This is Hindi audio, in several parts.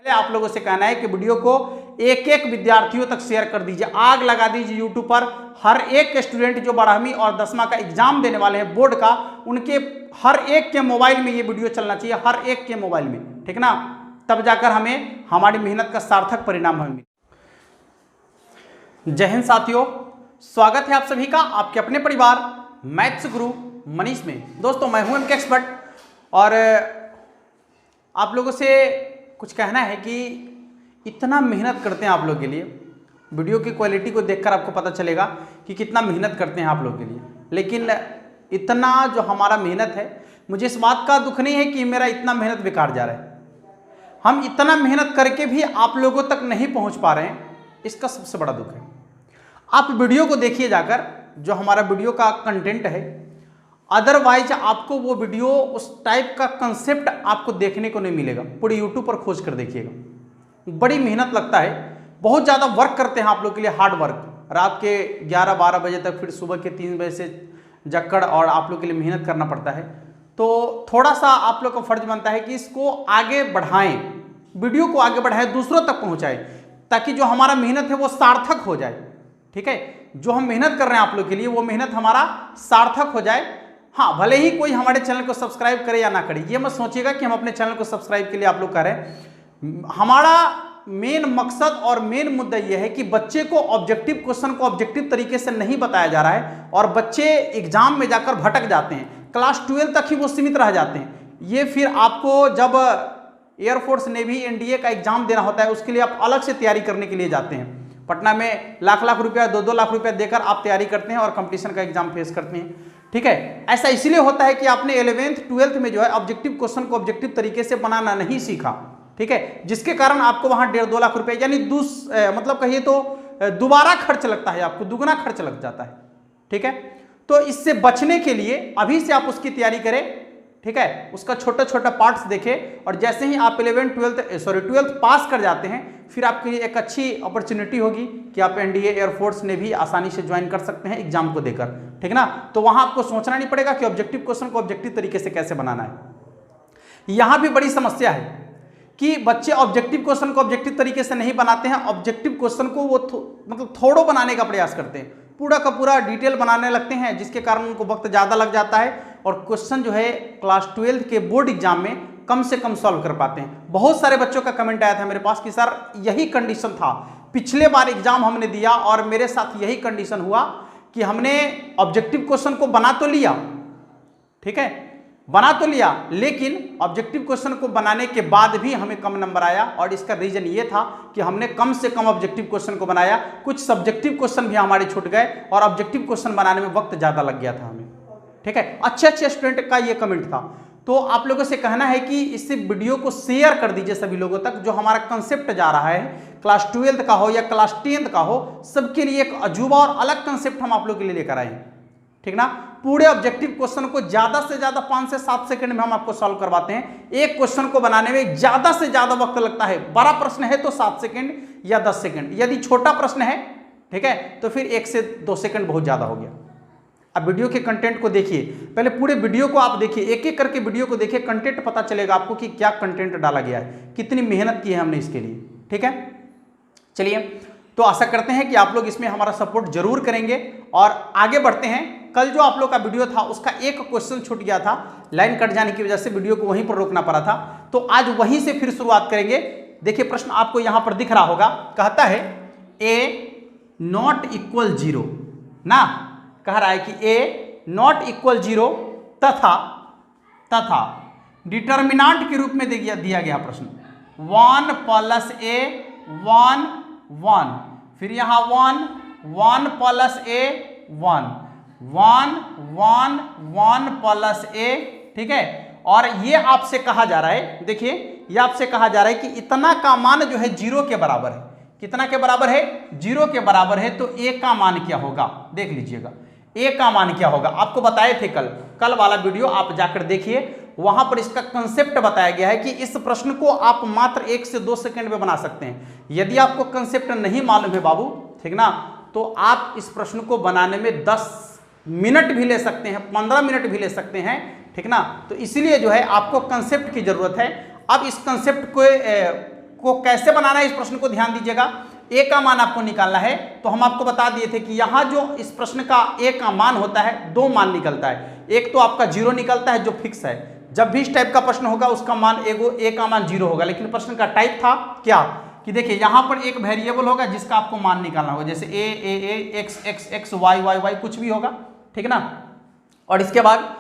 आप लोगों से कहना है कि वीडियो को एक एक विद्यार्थियों तक शेयर कर दीजिए, आग लगा दीजिए यूट्यूब पर। हर एक स्टूडेंट जो 12वीं और 10वां का एग्जाम देने वाले हैं बोर्ड का, उनके हर एक के मोबाइल में ये वीडियो चलना चाहिए, हर एक के मोबाइल में, ठीक ना। तब जाकर हमें हमारी मेहनत का सार्थक परिणाम हमें मिले। जय हिंद साथियों, स्वागत है आप सभी का आपके अपने परिवार मैथ्स गुरु मनीष में। दोस्तों मैं हूं एमके एक्सपर्ट और आप लोगों से कुछ कहना है कि इतना मेहनत करते हैं आप लोग के लिए। वीडियो की क्वालिटी को देखकर आपको पता चलेगा कि कितना मेहनत करते हैं आप लोग के लिए, लेकिन इतना जो हमारा मेहनत है, मुझे इस बात का दुख नहीं है कि मेरा इतना मेहनत बेकार जा रहा है। हम इतना मेहनत करके भी आप लोगों तक नहीं पहुंच पा रहे हैं, इसका सबसे बड़ा दुख है। आप वीडियो को देखिए जाकर, जो हमारा वीडियो का कंटेंट है, अदरवाइज आपको वो वीडियो उस टाइप का कंसेप्ट आपको देखने को नहीं मिलेगा। पूरे यूट्यूब पर खोज कर देखिएगा, बड़ी मेहनत लगता है, बहुत ज़्यादा वर्क करते हैं आप लोग के लिए, हार्ड वर्क। रात के 11-12 बजे तक, फिर सुबह के 3 बजे से जकड़ और आप लोग के लिए मेहनत करना पड़ता है। तो थोड़ा सा आप लोग का फर्ज बनता है कि इसको आगे बढ़ाएं, वीडियो को आगे बढ़ाएं, दूसरों तक पहुंचाएं, ताकि जो हमारा मेहनत है वो सार्थक हो जाए। ठीक है, जो हम मेहनत कर रहे हैं आप लोग के लिए, वो मेहनत हमारा सार्थक हो जाए। हाँ, भले ही कोई हमारे चैनल को सब्सक्राइब करे या ना करे, ये मत सोचिएगा कि हम अपने चैनल को सब्सक्राइब के लिए आप लोग कर रहे हैं। हमारा मेन मकसद और मेन मुद्दा यह है कि बच्चे को ऑब्जेक्टिव क्वेश्चन को ऑब्जेक्टिव तरीके से नहीं बताया जा रहा है और बच्चे एग्जाम में जाकर भटक जाते हैं, क्लास 12 तक ही वो सीमित रह जाते हैं। ये फिर आपको जब एयरफोर्स, नेवी, एनडीए का एग्जाम देना होता है, उसके लिए आप अलग से तैयारी करने के लिए जाते हैं। पटना में लाख रुपया, 2-2 लाख रुपया देकर आप तैयारी करते हैं और कंपटीशन का एग्जाम फेस करते हैं। ठीक है, ऐसा इसलिए होता है कि आपने 11th 12th में जो है ऑब्जेक्टिव क्वेश्चन को ऑब्जेक्टिव तरीके से बनाना नहीं सीखा। ठीक है, जिसके कारण आपको वहां 1.5-2 लाख रुपए, यानी मतलब कहिए तो दोबारा खर्च लगता है, आपको दुगना खर्च लग जाता है। ठीक है, तो इससे बचने के लिए अभी से आप उसकी तैयारी करें। ठीक है, उसका छोटा छोटा पार्ट्स देखें और जैसे ही आप 12th पास कर जाते हैं, फिर आपके लिए एक अच्छी अपॉर्चुनिटी होगी कि आप एनडीए, एयरफोर्स ने भी आसानी से ज्वाइन कर सकते हैं एग्जाम को देकर। ठीक ना, तो वहां आपको सोचना नहीं पड़ेगा कि ऑब्जेक्टिव क्वेश्चन को ऑब्जेक्टिव तरीके से कैसे बनाना है। यहां भी बड़ी समस्या है कि बच्चे ऑब्जेक्टिव क्वेश्चन को ऑब्जेक्टिव तरीके से नहीं बनाते हैं, ऑब्जेक्टिव क्वेश्चन को वो मतलब थोड़ो बनाने का प्रयास करते हैं, पूरा का पूरा डिटेल बनाने लगते हैं, जिसके कारण उनको वक्त ज़्यादा लग जाता है और क्वेश्चन जो है क्लास 12 के बोर्ड एग्जाम में कम से कम सॉल्व कर पाते हैं। बहुत सारे बच्चों का कमेंट आया था मेरे पास कि सर यही कंडीशन था, पिछले बार एग्जाम हमने दिया और मेरे साथ यही कंडीशन हुआ कि हमने ऑब्जेक्टिव क्वेश्चन को बना तो लिया, ठीक है, बना तो लिया, लेकिन ऑब्जेक्टिव क्वेश्चन को बनाने के बाद भी हमें कम नंबर आया। और इसका रीजन ये था कि हमने कम से कम ऑब्जेक्टिव क्वेश्चन को बनाया, कुछ सब्जेक्टिव क्वेश्चन भी हमारे छूट गए और ऑब्जेक्टिव क्वेश्चन बनाने में वक्त ज़्यादा लग गया था हमें। ठीक है, अच्छे स्टूडेंट का ये कमेंट था। तो आप लोगों से कहना है कि इससे वीडियो को शेयर कर दीजिए सभी लोगों तक। जो हमारा कंसेप्ट जा रहा है, क्लास 12 का हो या क्लास 10 का हो, सबके लिए एक अजूबा और अलग कंसेप्ट हम आप लोग के लिए लेकर आए हैं। ठीक ना, पूरे ऑब्जेक्टिव क्वेश्चन को ज्यादा से ज्यादा 5 से 7 सेकंड में हम आपको सॉल्व करवाते हैं। एक क्वेश्चन को बनाने में ज्यादा से ज्यादा वक्त लगता है, बड़ा प्रश्न है तो 7 सेकंड या 10 सेकंड, यदि छोटा प्रश्न है, ठीक है, तो फिर 1 से 2 सेकंड बहुत ज्यादा हो गया। अब वीडियो के कंटेंट को देखिए, पहले पूरे वीडियो को आप देखिए, एक एक करके वीडियो को देखिए, कंटेंट पता चलेगा आपको कि क्या कंटेंट डाला गया है, कितनी मेहनत की है हमने इसके लिए। ठीक है, चलिए, तो आशा करते हैं कि आप लोग इसमें हमारा सपोर्ट जरूर करेंगे और आगे बढ़ते हैं। कल जो आप लोग का वीडियो था उसका एक क्वेश्चन छूट गया था, लाइन कट जाने की वजह से वीडियो को वहीं पर रोकना पड़ा था, तो आज वहीं से फिर शुरुआत करेंगे। देखिए प्रश्न आपको यहां पर दिख रहा होगा, कहता है a नॉट इक्वल 0 ना, कह रहा है कि a नॉट इक्वल 0 तथा डिटर्मिनांट के रूप में दिया गया प्रश्न 1 + a 1 1, फिर यहां 1 + a 1 1 1 1 + a। ठीक है, और ये आपसे कहा जा रहा है, देखिए ये आपसे कहा जा रहा है कि इतना का मान जो है 0 के बराबर है। कितना के बराबर है? 0 के बराबर है। तो a का मान क्या होगा, देख लीजिएगा a का मान क्या होगा। आपको बताए थे कल वाला वीडियो आप जाकर देखिए, वहां पर इसका कंसेप्ट बताया गया है कि इस प्रश्न को आप मात्र 1 से 2 सेकंड में बना सकते हैं। यदि आपको कंसेप्ट नहीं मालूम है बाबू, ठीक ना, तो आप इस प्रश्न को बनाने में 10 मिनट भी ले सकते हैं, 15 मिनट भी ले सकते हैं। ठीक ना, तो इसीलिए जो है आपको कंसेप्ट की जरूरत है। अब इस कंसेप्ट को कैसे बनाना है इस प्रश्न को ध्यान दीजिएगा। ए का मान आपको निकालना है, तो हम आपको बता दिए थे कि यहाँ जो इस प्रश्न का ए का मान होता है, दो मान निकलता है। एक तो आपका 0 निकलता है जो फिक्स है, जब भी इस टाइप का प्रश्न होगा उसका मान ए का मान 0 होगा। लेकिन प्रश्न का टाइप था क्या कि देखिए यहाँ पर एक वेरिएबल होगा जिसका आपको मान निकालना होगा, जैसे a x x x y y y कुछ भी होगा, ठीक है ना। और इसके बाद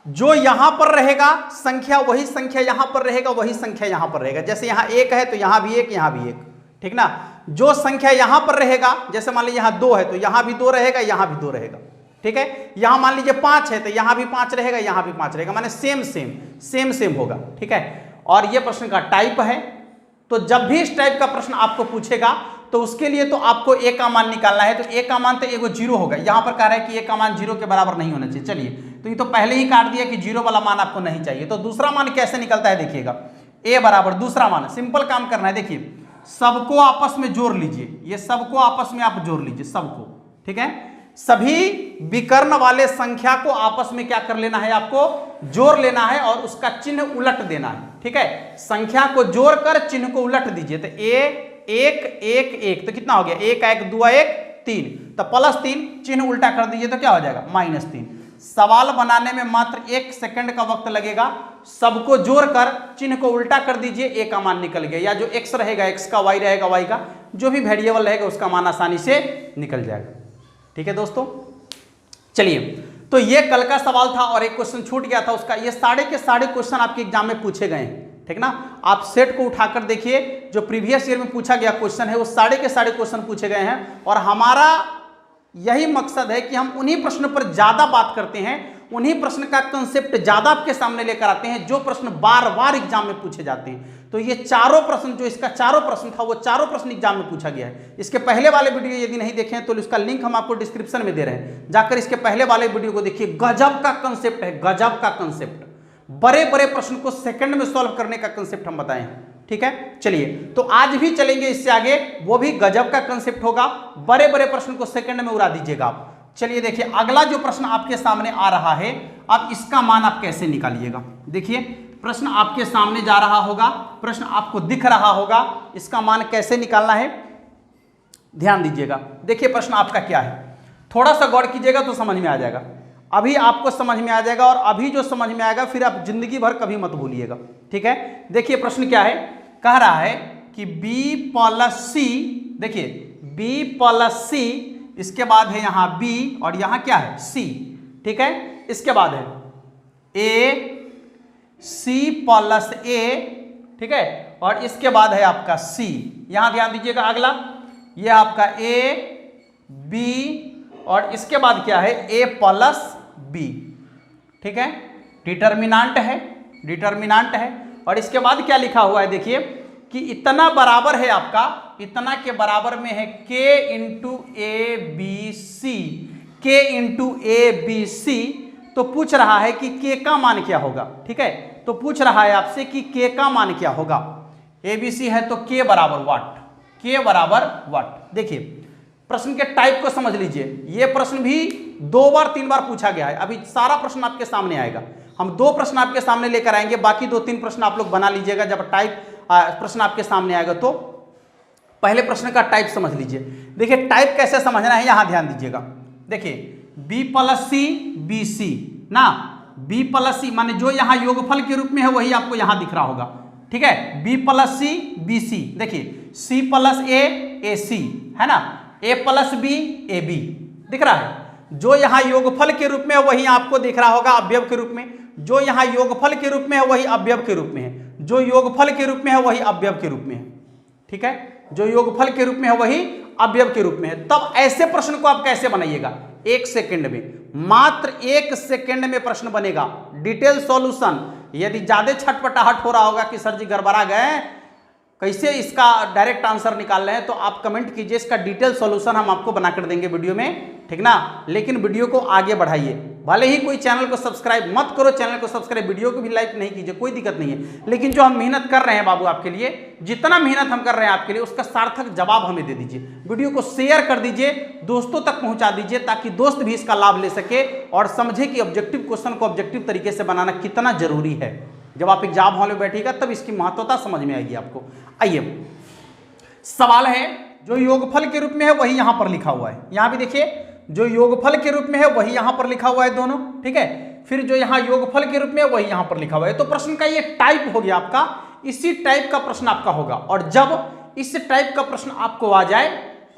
जो यहां पर रहेगा संख्या, वही संख्या यहां पर रहेगा, वही संख्या यहां पर रहेगा। जैसे यहां 1 है तो यहां भी 1, यहां भी 1, ठीक ना। जो संख्या यहां पर रहेगा, जैसे मान लीजिए यहां 2 है तो यहां भी 2 रहेगा, यहां भी 2 रहेगा, ठीक है। यहां मान लीजिए 5 है तो यहां भी 5 रहेगा, यहां भी 5 रहेगा, माने सेम होगा, ठीक है। और ये प्रश्न का टाइप है, तो जब भी इस टाइप का प्रश्न आपको पूछेगा तो उसके लिए तो आपको ए का मान निकालना है। तो ए का मान तो एगो 0 होगा, यहां पर कह रहा है कि ए का मान 0 के बराबर नहीं होना चाहिए। चलिए, तो ये तो पहले ही काट दिया कि 0 वाला मान आपको नहीं चाहिए। तो दूसरा मान कैसे निकलता है देखिएगा, ए बराबर दूसरा मान, सिंपल काम करना है। देखिए सबको आपस में जोड़ लीजिए, ये सबको आपस में आप जोड़ लीजिए, सबको, ठीक है। सभी विकर्ण वाले संख्या को आपस में क्या कर लेना है, आपको जोड़ लेना है और उसका चिन्ह उलट देना है, ठीक है। संख्या को जोड़कर चिन्ह को उलट दीजिए। तो ए 1 1 1 तो कितना हो गया, 1 1 2 1 3, तो +3, चिन्ह उल्टा कर दीजिए तो क्या हो जाएगा -3। सवाल बनाने में मात्र 1 सेकंड का वक्त लगेगा, सबको जोड़कर चिन्ह को उल्टा कर दीजिए, ए का मान निकल गया। या जो x रहेगा x का, y रहेगा y का, जो भी वेरिएबल रहेगा उसका मान आसानी से निकल जाएगा, ठीक है दोस्तों। चलिए, तो ये कल का सवाल था और एक क्वेश्चन छूट गया था उसका। ये सारे के सारे क्वेश्चन आपके एग्जाम में पूछे गए हैं, ठीक ना। आप सेट को उठाकर देखिए, जो प्रीवियस ईयर में पूछा गया क्वेश्चन है वो सारे के सारे क्वेश्चन पूछे गए हैं। और हमारा यही मकसद है कि हम उन्हीं प्रश्न पर ज्यादा बात करते हैं, उन्हीं प्रश्न का कंसेप्ट ज्यादा आपके सामने लेकर आते हैं जो प्रश्न बार बार एग्जाम में पूछे जाते हैं। तो ये चारों प्रश्न, जो इसका चारों प्रश्न था, वो चारों प्रश्न एग्जाम में पूछा गया है। इसके पहले वाले वीडियो यदि नहीं देखे हैं तो उसका लिंक हम आपको डिस्क्रिप्शन में दे रहे हैं, जाकर इसके पहले वाले वीडियो को देखिए। गजब का कंसेप्ट है, गजब का कंसेप्ट, बड़े बड़े प्रश्न को सेकंड में सॉल्व करने का कंसेप्ट हम बताए हैं, ठीक है। चलिए, तो आज भी चलेंगे इससे आगे, वो भी गजब का कंसेप्ट होगा, बड़े बड़े प्रश्न को सेकंड में उड़ा दीजिएगा आप। चलिए देखिए, अगला जो प्रश्न आपके सामने आ रहा है, अब इसका मान आप कैसे निकालिएगा। देखिए, प्रश्न आपके सामने जा रहा होगा, प्रश्न आपको दिख रहा होगा, इसका मान कैसे निकालना है ध्यान दीजिएगा। देखिए प्रश्न आपका क्या है, थोड़ा सा गौर कीजिएगा तो समझ में आ जाएगा। अभी आपको समझ में आ जाएगा, और अभी जो समझ में आएगा फिर आप जिंदगी भर कभी मत भूलिएगा, ठीक है। देखिए प्रश्न क्या है, कह रहा है कि b + c, देखिए b + c, इसके बाद है यहां b और यहां क्या है c, ठीक है। इसके बाद है a c + a, ठीक है, और इसके बाद है आपका c। यहां ध्यान दीजिएगा, अगला ये आपका a b और इसके बाद क्या है a + b, ठीक है। डिटर्मिनेंट है, डिटर्मिनेंट है। और इसके बाद क्या लिखा हुआ है देखिए कि इतना बराबर है आपका, इतना के बराबर में है k × abc, k × abc। तो पूछ रहा है कि k का मान क्या होगा, ठीक है। तो पूछ रहा है आपसे कि k का मान क्या होगा। abc है तो k बराबर वाट, k बराबर वाट। देखिए प्रश्न के टाइप को समझ लीजिए, यह प्रश्न भी 2 बार 3 बार पूछा गया है। अभी सारा प्रश्न आपके सामने आएगा, हम 2 प्रश्न आपके सामने लेकर आएंगे, बाकी 2-3 प्रश्न आप लोग बना लीजिएगा जब टाइप प्रश्न आपके सामने आएगा। तो पहले प्रश्न का टाइप समझ लीजिए। देखिए टाइप कैसे समझना है, यहां ध्यान दीजिएगा। देखिए b + c bc ना, b + c माने जो यहां योगफल के रूप में है वही आपको यहां दिख रहा होगा, ठीक है। b + c bc, देखिए c + a ac है ना, a + b ab दिख रहा है। जो यहां योगफल के रूप में है वही आपको दिख रहा होगा अवयव के रूप में, जो यहां योगफल के रूप में है वही अवयव के रूप में है, जो योगफल के रूप में है वही अवयव के रूप में है, ठीक है। जो योगफल के रूप में है वही अवयव के रूप में है। तब ऐसे प्रश्न को आप कैसे बनाइएगा, 1 सेकंड में, मात्र 1 सेकंड में प्रश्न बनेगा, डिटेल सॉल्यूशन। यदि ज्यादा छटपटाहट हो रहा होगा कि सर जी गड़बड़ा गए, कैसे इसका डायरेक्ट आंसर निकाल रहे हैं, तो आप कमेंट कीजिए, इसका डिटेल सॉल्यूशन हम आपको बनाकर देंगे वीडियो में, ठीक ना। लेकिन वीडियो को आगे बढ़ाइए, भले ही कोई चैनल को सब्सक्राइब मत करो, चैनल को सब्सक्राइब, वीडियो को भी लाइक नहीं कीजिए, कोई दिक्कत नहीं है। लेकिन जो हम मेहनत कर रहे हैं बाबू आपके लिए, जितना मेहनत हम कर रहे हैं आपके लिए, उसका सार्थक जवाब हमें दे दीजिए। वीडियो को शेयर कर दीजिए, दोस्तों तक पहुंचा दीजिए, ताकि दोस्त भी इसका लाभ ले सके और समझे कि ऑब्जेक्टिव क्वेश्चन को ऑब्जेक्टिव तरीके से बनाना कितना जरूरी है। जब आप एग्जाम हॉल में बैठिएगा तब इसकी महत्वता समझ में आएगी आपको। आइए, सवाल है जो योगफल के रूप में है वही यहां पर लिखा हुआ है। यहां भी देखिए, जो योगफल के रूप में है वही यहां पर लिखा हुआ है दोनों, ठीक है। फिर जो यहां योगफल के रूप में है वही यहां पर लिखा हुआ है। तो प्रश्न का ये टाइप हो गया आपका, इसी टाइप का प्रश्न आपका होगा। और जब इस टाइप का प्रश्न आपको आ जाए,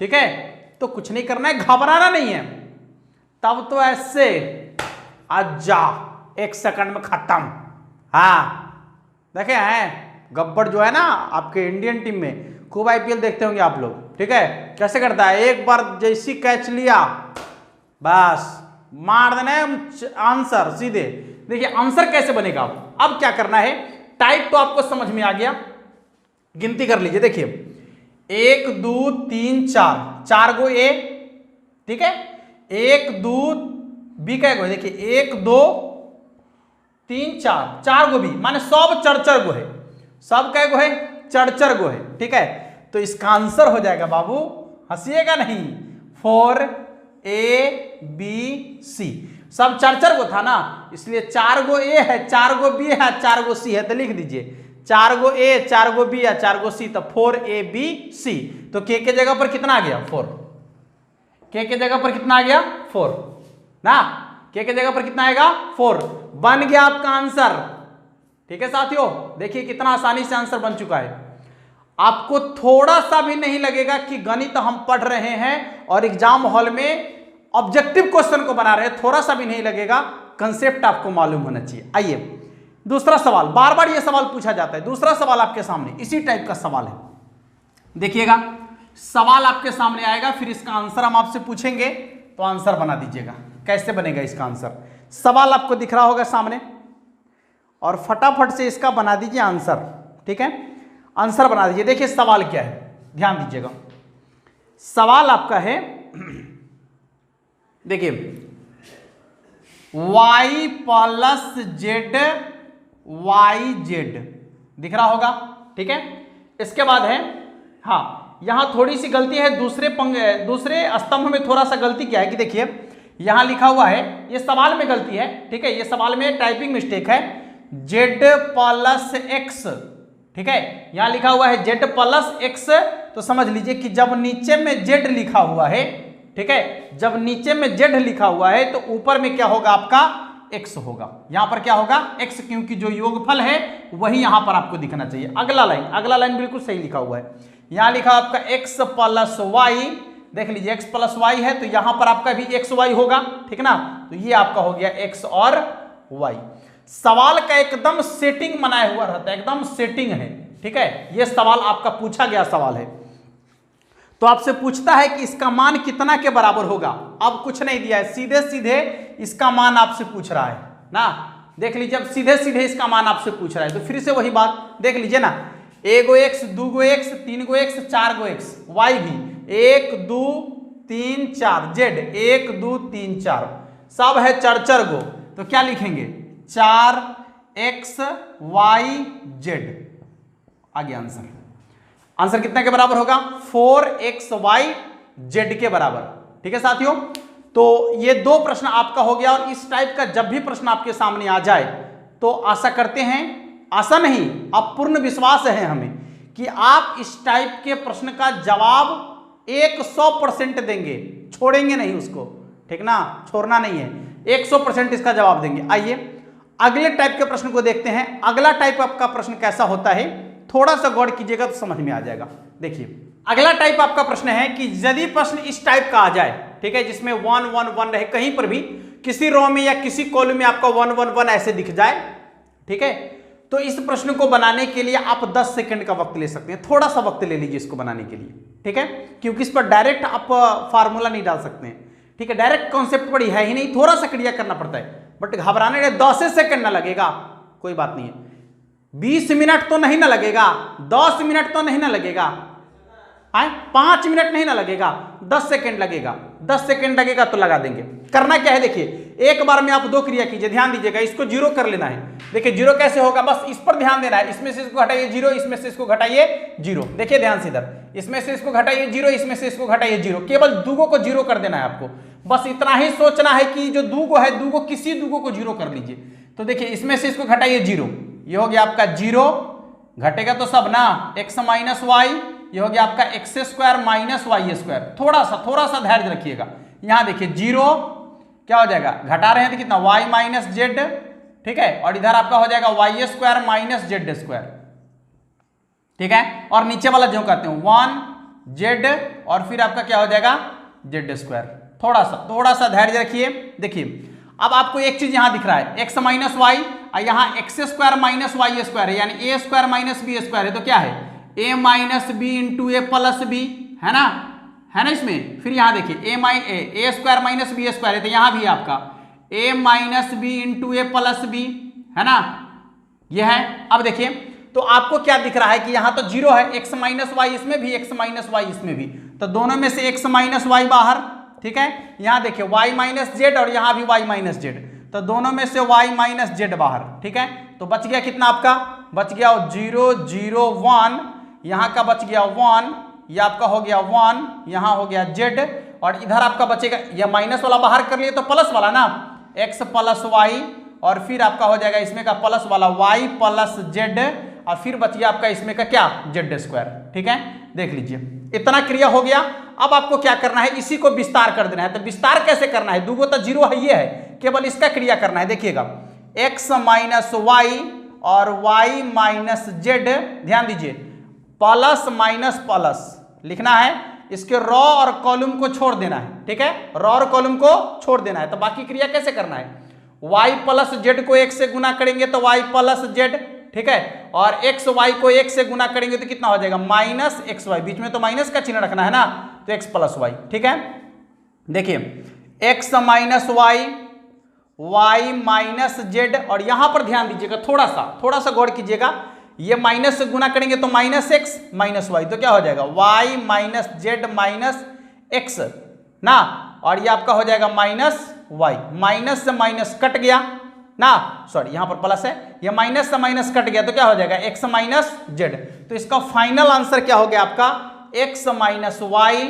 ठीक है, तो कुछ नहीं करना है, घबराना नहीं है। तब तो ऐसे आजा, 1 सेकंड में खत्म। हाँ, देखे हैं गब्बर जो है ना आपके इंडियन टीम में, खूब आईपीएल देखते होंगे आप लोग, ठीक है। कैसे करता है, एक बार जैसी कैच लिया बस मार देना है आंसर सीधे। देखिए आंसर कैसे बनेगा। अब क्या करना है, टाइप तो आपको समझ में आ गया, गिनती कर लीजिए। देखिए 1 2 3 4, 4 गो ए, ठीक है, 1 2 बी का गो, देखिए 1 2 3 4, 4 गो बी, माने सब चरचर गो है, सब कै गो है, चरचर गो है, ठीक है। तो इसका आंसर हो जाएगा बाबू, हंसिएगा नहीं, 4 ए बी सी, सब चरचर गो था ना, इसलिए 4 गो ए है, 4 गो बी है, 4 गो सी है, तो लिख दीजिए 4 गो ए, 4 गो बी या 4 गो सी, तो 4 ए बी सी। तो के जगह पर कितना आ गया, 4, के जगह पर कितना आ गया, 4 ना, के जगह पर कितना आएगा, 4, बन गया आपका आंसर। ठीक है साथियों, देखिए कितना आसानी से आंसर बन चुका है। आपको थोड़ा सा भी नहीं लगेगा कि गणित हम पढ़ रहे हैं और एग्जाम हॉल में ऑब्जेक्टिव क्वेश्चन को बना रहे हैं, थोड़ा सा भी नहीं लगेगा, कंसेप्ट आपको मालूम होना चाहिए। आइए दूसरा सवाल, बार बार ये सवाल पूछा जाता है। दूसरा सवाल आपके सामने इसी टाइप का सवाल है, देखिएगा सवाल आपके सामने आएगा, फिर इसका आंसर हम आपसे पूछेंगे, तो आंसर बना दीजिएगा। कैसे बनेगा इसका आंसर, सवाल आपको दिख रहा होगा सामने, और फटाफट से इसका बना दीजिए आंसर। ठीक है, आंसर बना दीजिए। देखिए सवाल क्या है, ध्यान दीजिएगा। सवाल आपका है, देखिए y plus z y z दिख रहा होगा, ठीक है। इसके बाद है, हाँ यहां थोड़ी सी गलती है, दूसरे स्तंभ में थोड़ा सा गलती क्या है कि देखिए यहां लिखा हुआ है, ये सवाल में गलती है, ठीक है, ये सवाल में टाइपिंग मिस्टेक है, जेड प्लस एक्स, ठीक है, यहां लिखा हुआ है जेड प्लस एक्स। तो समझ लीजिए कि जब नीचे में जेड लिखा हुआ है, ठीक है, जब नीचे में जेड लिखा हुआ है तो ऊपर में क्या होगा आपका, एक्स होगा। यहां पर क्या होगा, एक्स, क्योंकि जो योगफल है वही यहां पर आपको दिखना चाहिए। अगला लाइन बिल्कुल सही लिखा हुआ है, यहां लिखा आपका एक्स प्लस वाई, देख लीजिए एक्स प्लस वाई है, तो यहां पर आपका भी एक्स वाई होगा, ठीक ना। तो ये आपका हो गया एक्स और वाई। सवाल का एकदम सेटिंग बनाया हुआ रहता है, एकदम सेटिंग है, ठीक है। ये सवाल आपका पूछा गया सवाल है, तो आपसे पूछता है कि इसका मान कितना के बराबर होगा। अब कुछ नहीं दिया है, सीधे सीधे इसका मान आपसे पूछ रहा है ना। देख लीजिए, अब सीधे सीधे इसका मान आपसे पूछ रहा है, तो फिर से वही बात देख लीजिए ना, ए गो एक्स, 2 गो एक्स, 3 गो एक्स, 4 गो एक्स, वाई भी 1 2 3 4, जेड 1 2 3 4, सब है चरचर गो, तो क्या लिखेंगे, 4 एक्स वाई जेड। आगे आंसर कितने के बराबर होगा, 4 एक्स वाई जेड के बराबर। ठीक है साथियों, तो ये 2 प्रश्न आपका हो गया। और इस टाइप का जब भी प्रश्न आपके सामने आ जाए तो आशा करते हैं, आशा नहीं अब पूर्ण विश्वास है हमें कि आप इस टाइप के प्रश्न का जवाब 100% देंगे, छोड़ेंगे नहीं उसको, ठीक ना, छोड़ना नहीं है, 100% इसका जवाब देंगे। आइए अगले टाइप के प्रश्न को देखते हैं। अगला टाइप आपका प्रश्न कैसा होता है, थोड़ा सा गौर कीजिएगा तो समझ में आ जाएगा। देखिए अगला टाइप आपका प्रश्न है कि यदि प्रश्न इस टाइप का आ जाए, ठीक है, जिसमें 1 1 1 रहे, कहीं पर भी किसी रो में या किसी कॉलम में आपका 1 1 1 ऐसे दिख जाए, ठीक है, तो इस प्रश्न को बनाने के लिए आप 10 सेकंड का वक्त ले सकते हैं। थोड़ा सा वक्त ले लीजिए इसको बनाने के लिए, ठीक है, क्योंकि इस पर डायरेक्ट आप फार्मूला नहीं डाल सकते हैं, ठीक है, डायरेक्ट कॉन्सेप्ट पढ़ी है ही नहीं, थोड़ा सा क्रिया करना पड़ता है। बट घबराने में 10 सेकंड ना लगेगा, कोई बात नहीं है, 20 मिनट तो नहीं ना लगेगा, 10 मिनट तो नहीं ना लगेगा, 5 मिनट नहीं ना लगेगा, 10 सेकंड लगेगा, 10 सेकंड लगेगा तो लगा देंगे। करना क्या है, देखिए एक बार में आप 2 क्रिया कीजिए, ध्यान दीजिएगा, इसको 0 कर लेना है। देखिए 0 कैसे होगा, बस इस पर ध्यान देना है, इसमें से इसको घटाइए 0, इसमें से इसको घटाइए 0। देखिए ध्यान से इधर, इसमें से इसको घटाइए 0, इसमें से इसको घटाइए 0, केवल 2 को 0 कर देना है आपको, बस इतना ही सोचना है कि जो 2 है, 2 किसी 2 को 0 कर लीजिए। तो देखिए इसमें से इसको घटाइए 0, ये हो गया आपका 0, घटेगा तो सब ना, x माइनस वाई, ये हो गया आपका x square minus y square. थोड़ा सा धैर्य रखिएगा। यहां देखिए 0 क्या हो जाएगा, घटा रहे हैं तो कितना, y माइनस जेड, ठीक है, और इधर आपका हो जाएगा y square minus z square, ठीक है, और नीचे वाला जो कहते हैं 1 जेड और फिर आपका क्या हो जाएगा जेड स्क्वायर। थोड़ा सा धैर्य रखिए। देखिए अब आपको एक चीज यहां दिख रहा है, एक्स माइनस वाई, और यहां x square minus y square है, यानी a square minus b square है, तो क्या है a minus b into a plus b, है ना इसमें। फिर यहां देखिए a square minus b square है, तो यहां भी आपका a minus b into a plus b, है ना, यह है। अब देखिए तो आपको क्या दिख रहा है कि यहां तो 0 है, एक्स माइनस वाई इसमें भी, एक्स माइनस वाई इसमें भी, तो दोनों में से एक्स माइनस वाई बाहर, ठीक है। यहां देखिए y माइनस जेड और यहां भी y माइनस जेड, तो दोनों में से y माइनस जेड बाहर, ठीक है। तो बच गया कितना आपका, बच गया 0 0 1, यहां का बच गया 1, ये आपका हो गया 1, यहां हो गया z, और इधर आपका बचेगा, ये माइनस वाला बाहर कर लिए तो प्लस वाला ना, x प्लस वाई, और फिर आपका हो जाएगा इसमें का प्लस वाला y प्लस जेड, और फिर बच गया आपका इसमें का क्या जेड स्क्वायर, ठीक है। देख लीजिए इतना क्रिया हो गया। अब आपको क्या करना है, इसी को विस्तार कर देना है। तो विस्तार कैसे करना है, दूगो तो 0 है, ये है, केवल इसका क्रिया करना है। देखिएगा x माइनस वाई और y माइनस जेड, ध्यान दीजिए प्लस माइनस प्लस लिखना है, इसके रॉ और कॉलम को छोड़ देना है, ठीक है, रॉ और कॉलम को छोड़ देना है। तो बाकी क्रिया कैसे करना है, y प्लस जेड को 1 से गुना करेंगे तो y प्लस जेड, ठीक है, और एक्स वाई को 1 से गुना करेंगे तो कितना हो जाएगा माइनस एक्स वाई, बीच में तो माइनस का चिन्ह रखना है ना, तो x प्लस वाई, ठीक है। देखिए x minus y, y minus z, और यहां पर ध्यान दीजिएगा, थोड़ा सा गौर कीजिएगा, ये माइनस से गुना करेंगे तो माइनस एक्स माइनस वाई, तो क्या हो जाएगा y minus Z minus x ना, और ये आपका हो जाएगा माइनस वाई, माइनस से माइनस कट गया ना, सॉरी यहां पर प्लस है, ये माइनस से माइनस कट गया तो क्या हो जाएगा x माइनस जेड। तो इसका फाइनल आंसर क्या हो गया आपका x minus y,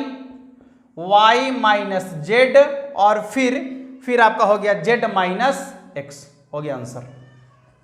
y minus z, और फिर आपका हो गया z माइनस x, हो गया आंसर,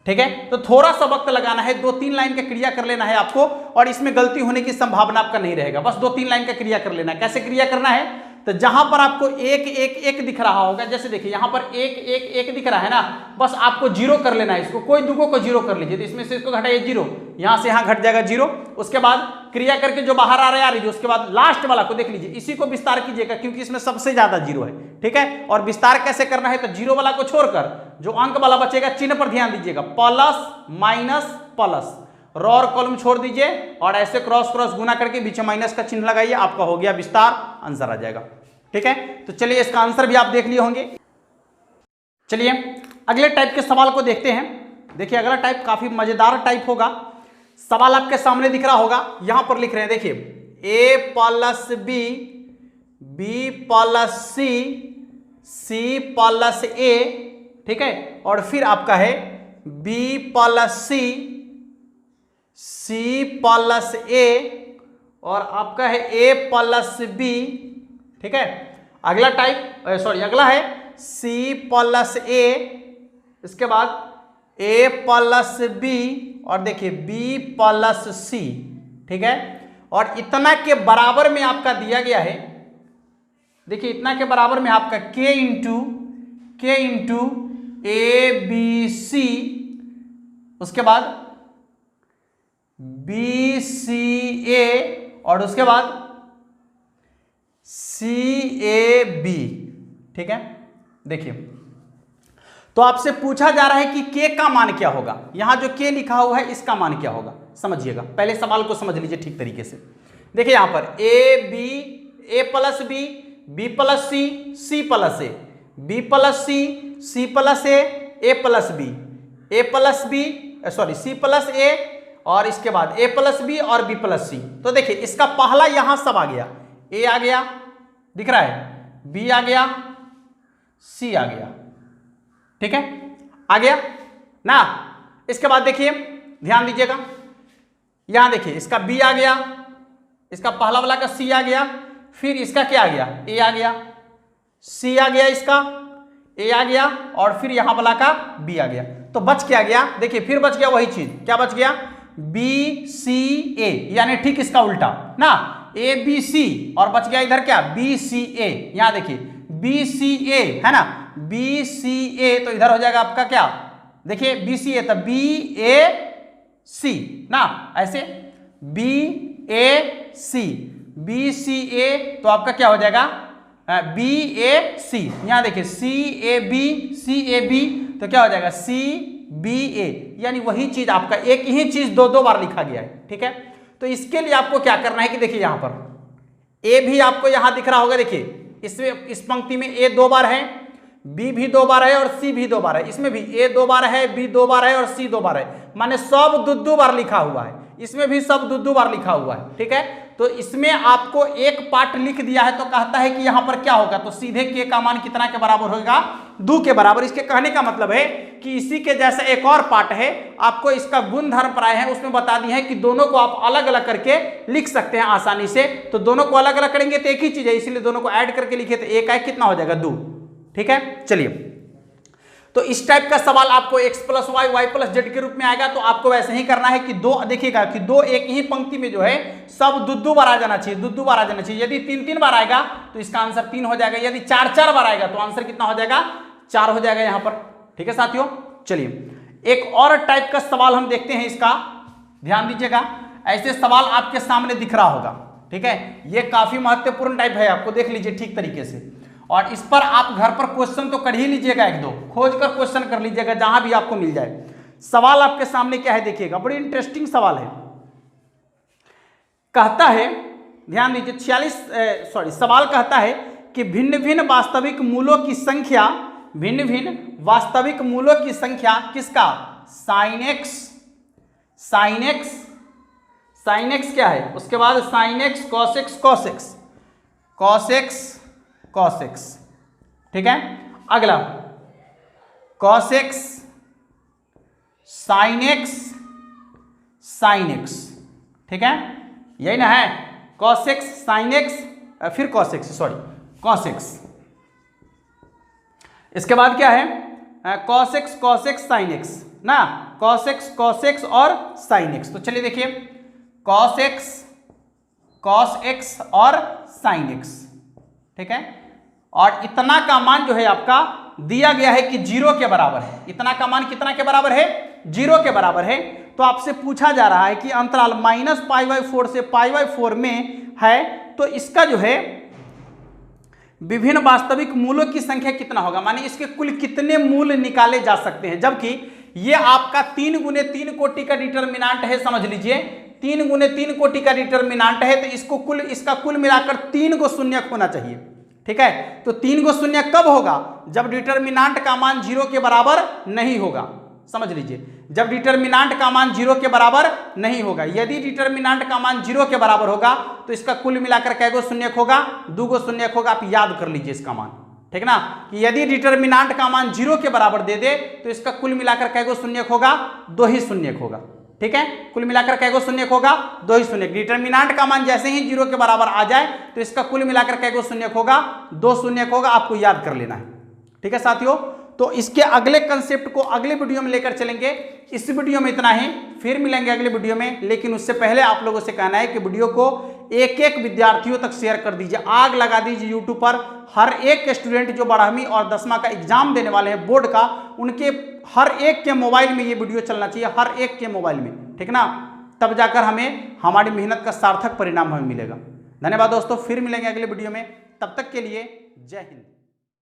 ठीक है। तो थोड़ा सा वक्त लगाना है, 2-3 लाइन का क्रिया कर लेना है आपको, और इसमें गलती होने की संभावना आपका नहीं रहेगा, बस 2-3 लाइन का क्रिया कर लेना है। कैसे क्रिया करना है, तो जहां पर आपको 1 1 1 दिख रहा होगा, जैसे देखिए यहां पर 1 1 1 दिख रहा है ना, बस आपको 0 कर लेना है इसको, कोई दुगो को 0 कर लीजिए, तो इसमें से इसको घटाइए 0, यहां से यहां घट जाएगा 0, उसके बाद क्रिया करके जो बाहर आ रहा है उसके बाद लास्ट वाला को देख लीजिए, इसी को विस्तार कीजिएगा क्योंकि इसमें सबसे ज्यादा 0 है, ठीक है। और विस्तार कैसे करना है, तो 0 वाला को छोड़कर जो अंक वाला बचेगा, चिन्ह पर ध्यान दीजिएगा, प्लस माइनस प्लस, रॉ और कॉलम छोड़ दीजिए, और ऐसे क्रॉस क्रॉस गुना करके बीच में माइनस का चिन्ह लगाइए, आपका हो गया विस्तार, आंसर आ जाएगा, ठीक है। तो चलिए इसका आंसर भी आप देख लिए होंगे। चलिए अगले टाइप के सवाल को देखते हैं। देखिए अगला टाइप काफी मजेदार टाइप होगा। सवाल आपके सामने दिख रहा होगा, यहां पर लिख रहे हैं, देखिए a plus b, b plus c, c plus a, ठीक है, और फिर आपका है b plus c, c plus a, और आपका है a प्लस बी, ठीक है। अगला टाइप अगला है c प्लस ए, इसके बाद a प्लस बी, और देखिए b प्लस सी, ठीक है, और इतना के बराबर में आपका दिया गया है, देखिए इतना के बराबर में आपका k into a b c, उसके बाद बी सी ए, और उसके बाद सी ए बी, ठीक है। देखिए तो आपसे पूछा जा रहा है कि k का मान क्या होगा, यहां जो k लिखा हुआ है इसका मान क्या होगा, समझिएगा, पहले सवाल को समझ लीजिए ठीक तरीके से। देखिए यहां पर a plus b, b plus c, c plus a, b plus c, c plus a plus b, a plus b sorry c plus a, और इसके बाद ए प्लस बी और बी प्लस सी। तो देखिए इसका पहला यहां सब आ गया, ए आ गया, दिख रहा है, बी आ गया, सी आ गया, ठीक है, आ गया ना। इसके बाद देखिए ध्यान दीजिएगा, यहां देखिए इसका बी आ गया, इसका पहला वाला का सी आ गया, फिर इसका क्या आ गया, ए आ गया, सी आ गया, इसका ए आ गया, और फिर यहां वाला का बी आ गया। तो बच क्या गया, देखिए फिर बच गया वही चीज, क्या बच गया, बी सी ए, यानी ठीक इसका उल्टा ना, ए बी सी, और बच गया इधर क्या, बी सी ए। यहां देखिए बी सी ए है ना, बी सी ए, तो इधर हो जाएगा आपका क्या, देखिए बी सी ए, तो बी ए सी ना, ऐसे बी ए सी, बी सी ए, तो आपका क्या हो जाएगा, बी ए सी। यहां देखिए सी ए बी, सी ए बी, तो क्या हो जाएगा, सी बी ए, यानी वही चीज आपका, एक ही चीज दो दो बार लिखा गया है, ठीक है। तो इसके लिए आपको क्या करना है कि देखिए यहां पर ए भी आपको यहां दिख रहा होगा, देखिए इसमें इस पंक्ति में ए 2 बार है, बी भी 2 बार है और सी भी 2 बार है, इसमें भी ए 2 बार है, बी 2 बार है और सी 2 बार है, माने सब दो बार लिखा हुआ है, इसमें भी सब दो बार लिखा हुआ है, ठीक है। तो इसमें आपको एक पार्ट लिख दिया है, तो कहता है कि यहां पर क्या होगा, तो सीधे के का मान कितना के बराबर होगा, 2 के बराबर। इसके कहने का मतलब है कि इसी के जैसा एक और पार्ट है, आपको इसका गुणधर्म प्राय है, उसमें बता दिया है कि दोनों को आप अलग अलग करके लिख सकते हैं आसानी से। तो दोनों को अलग अलग करेंगे तो एक ही चीज है, इसीलिए दोनों को ऐड करके लिखे, तो एक है कितना हो जाएगा, 2, ठीक है। चलिए, तो इस टाइप का सवाल आपको x + y y + z के रूप में आएगा, तो आपको वैसे ही करना है कि दो, देखिएगा कि दो एक ही पंक्ति में जो है सब दो बार आ जाना चाहिए, दो बार आ जाना चाहिए। यदि 3 बार आएगा तो इसका आंसर 3 हो जाएगा, यदि 4 बार आएगा तो आंसर कितना हो जाएगा, 4 हो जाएगा यहां पर, ठीक है साथियों। चलिए एक और टाइप का सवाल हम देखते हैं, इसका ध्यान दीजिएगा, ऐसे सवाल आपके सामने दिख रहा होगा, ठीक है। ये काफी महत्वपूर्ण टाइप है, आपको देख लीजिए ठीक तरीके से, और इस पर आप घर पर क्वेश्चन तो कर ही लीजिएगा, 1-2 खोज कर क्वेश्चन कर लीजिएगा जहां भी आपको मिल जाए। सवाल आपके सामने क्या है देखिएगा, बड़ी इंटरेस्टिंग सवाल है। कहता है, ध्यान दीजिए, सवाल कहता है कि भिन्न भिन्न वास्तविक मूलों की संख्या, भिन्न भिन्न वास्तविक मूलों की संख्या किसका, sine x, sine x, sine x क्या है, उसके बाद sine x cos x, cos x, cos x cos x, ठीक है। अगला cos x sine x, sine x, ठीक है, यही ना है, कॉस एक्स साइन एक्स, फिर cos x, sorry cos x, इसके बाद क्या है, कॉस एक्स साइन एक्स ना, कॉस एक्स और साइन एक्स। तो चलिए देखिए, कॉस एक्स और साइन एक्स, ठीक है, और इतना का मान जो है आपका दिया गया है कि 0 के बराबर है, इतना का मान कितना के बराबर है, 0 के बराबर है। तो आपसे पूछा जा रहा है कि अंतराल -π/4 से π/4 में है, तो इसका जो है विभिन्न वास्तविक मूलों की संख्या कितना होगा, माने इसके कुल कितने मूल निकाले जा सकते हैं, जबकि ये आपका 3 × 3 कोटि का डिटर्मिनांट है, समझ लीजिए 3 × 3 कोटि का डिटर्मिनांट है, तो इसका कुल मिलाकर 3 गो शून्यक होना चाहिए, ठीक है। तो 3 गो शून्य कब होगा, जब डिटर्मिनांट का मान 0 के बराबर नहीं होगा, समझ लीजिए, जब डिटर्मिनांट का मान 0 के बराबर नहीं होगा। यदि डिटर्मिनांट का मान 0 के बराबर होगा तो इसका कुल मिलाकर कै गो शून्यक होगा, 2 गो शून्यक होगा, आप याद कर लीजिए इसका मान, ठीक ना, कि यदि डिटर्मिनांट का मान 0 के बराबर दे दे तो इसका कुल मिलाकर कै गो शून्यक होगा, 2 ही शून्यक होगा, ठीक है। कुल मिलाकर कै गो शून्यक होगा, 2 ही शून्यक। डिटर्मिनांट का मान जैसे ही 0 के बराबर आ जाए तो इसका कुल मिलाकर कै गो शून्यक होगा, 2 शून्यक होगा, आपको याद कर लेना है, ठीक है साथियों। तो इसके अगले कंसेप्ट को अगले वीडियो में लेकर चलेंगे। इस वीडियो में इतना ही, फिर मिलेंगे अगले वीडियो में, लेकिन उससे पहले आप लोगों से कहना है कि वीडियो को एक एक विद्यार्थियों तक शेयर कर दीजिए, आग लगा दीजिए यूट्यूब पर। हर एक स्टूडेंट जो 12वीं और 10वां का एग्जाम देने वाले हैं बोर्ड का, उनके हर एक के मोबाइल में ये वीडियो चलना चाहिए, हर एक के मोबाइल में, ठीक ना, तब जाकर हमें हमारी मेहनत का सार्थक परिणाम हमें मिलेगा। धन्यवाद दोस्तों, फिर मिलेंगे अगले वीडियो में, तब तक के लिए जय हिंद।